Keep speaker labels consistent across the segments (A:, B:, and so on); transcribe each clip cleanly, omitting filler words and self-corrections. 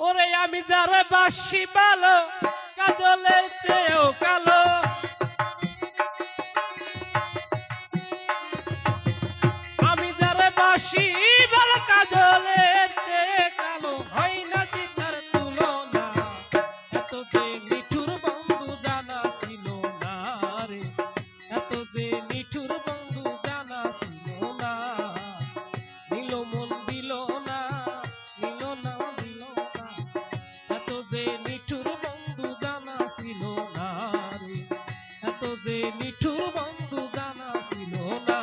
A: ওরে আমি যারে বাসি ভালো কাজলের চেয়েও কালো। আমি যারে বাসি ভালো কাজলের চেয়ে কালো, হয় না চিতার তুলনা। এত যে নিঠুর বন্ধু জানা ছিল না রে, এত যে নিঠুর বন্ধু জানা ছিল না। নিল মন দিল না, নিল না দিল না, এত যে নিঠুর বন্ধু জানা ছিল না রে, এত যে নিঠুর বন্ধু জানা ছিল না।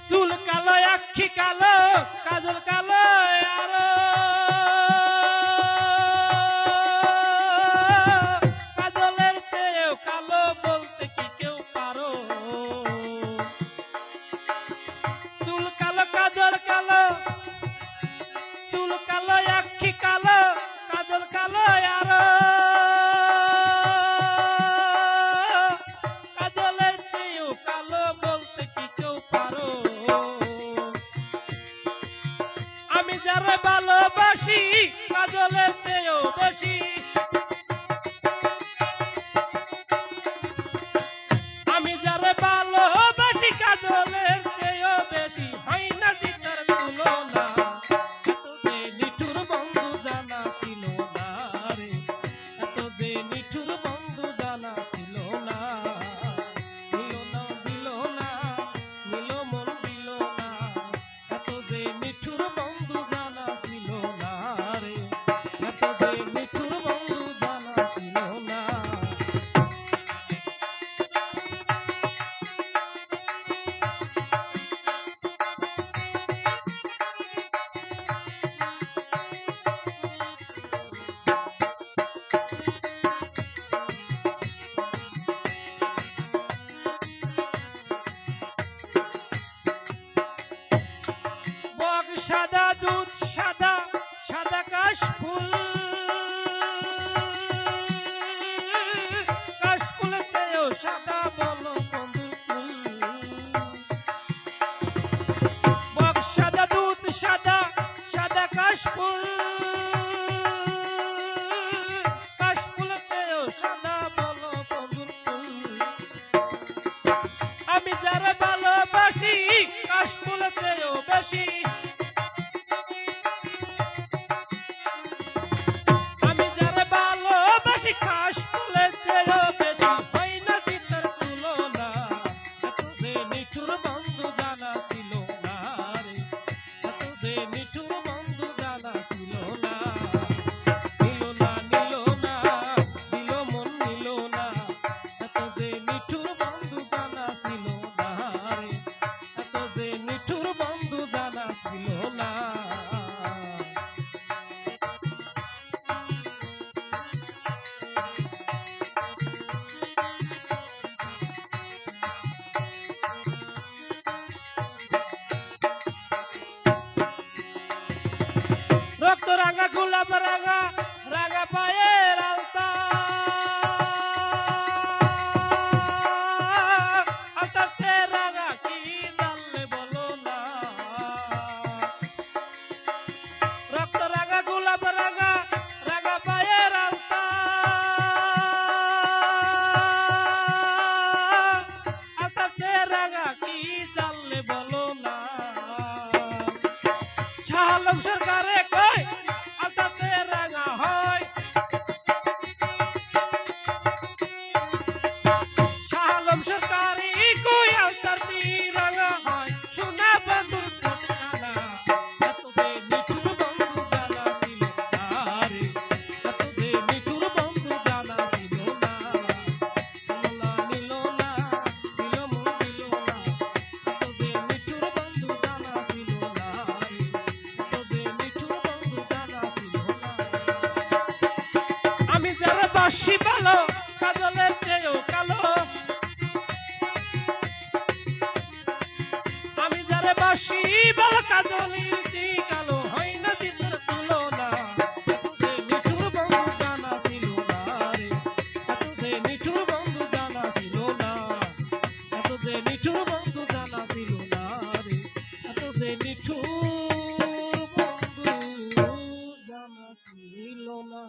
A: চুল কালো, আখি কালো, কাজল কালো, আরো কাজলের চেয়েও কালো বলতে কি কেউ পারো? চুল কালো, কাজল কালো, চুল কালো, আখি কালো, কাজল কালো, আরো কাজলের চেয়েও কালো বলতে কি কেউ পারো? আমি যারে ভালোবাসি কাজলের চেয়েও বেশি, আমি যারে ভালোবাসি কাজলের চেয়েও বেশি, হয় না চিতার তুলনা। এত যে নিঠুর বন্ধু জানা ছিল না রে, এত যে নিঠুর বন্ধু জানা ছিল না। দিল না দিল না, নিল মন দিল না, এত যে নিঠুর বন্ধু জানা ছিল না রে, এত যে নিঠুর বন্ধু জানা ছিল না। বক সাদা, দুধ সাদা, সাদা কাশফুল, কাশফুলের চেয়েও সাদা বলো বন্ধুর ফুল। বক সাদা, দুধ সাদা, সাদা কাশফুল, কাশফুলের চেয়েও সাদা বলো বন্ধুর ফুল। আমি যারা ভালোবাসি কাশফুলের চেয়েও বেশি, আমি যারা ভালোবাসি কাশফুলের চেয়েও বেশি, হয় না চিতার তুলনা। এত যে নিঠুর বন্ধু জানা ছিল না রে, এত যে নিঠুর বন্ধু জানা ছিল না। নিল না নিল না, দিল মন নিল না, এত যে নিঠুর বন্ধু জানা ছিল না রে, এত যে নিঠুর বন্ধু জানা ছিল না। রক্ত রাঙা, গোলাপ রাঙা, রাঙা পায়ের আলতা, আলতার চেয়ে রাঙা কি জানলে বলো না। রক্ত রাঙা, গোলাপ রাঙা, রাঙা পায়ের আলতা, আলতার চেয়ে রাঙা কি জানলে বলো না। শাহ আলম সরকারে কয় আলতার চেয়ে রাঙা হয়, শাহ আলম সরকারি কই আলতার চেয়ে রাঙা হয়। সোনা বন্ধুর ঠোঁটখানা, এত যে নিঠুর বন্ধু জানা ছিল না রে, এত যে নিঠুর বন্ধু জানা ছিল না। নিল না দিল মন দিল না, এত যে নিঠুর বন্ধু জানা ছিল না রে, এত যে নিঠুর বন্ধু জানা ছিল না। আমি যারা বাসি ভালো কাজলের চেয়েও কালো, কাজলের চেয়ে কালো হয় না চিতার তুলনা এত যে নিঠুর বন্ধু জানা ছিল না রে এত যে নিঠুর বন্ধু জানা ছিল না এত যে নিঠুর বন্ধু জানা ছিল না রে এত যে নিঠুর বন্ধু জানা ছিল না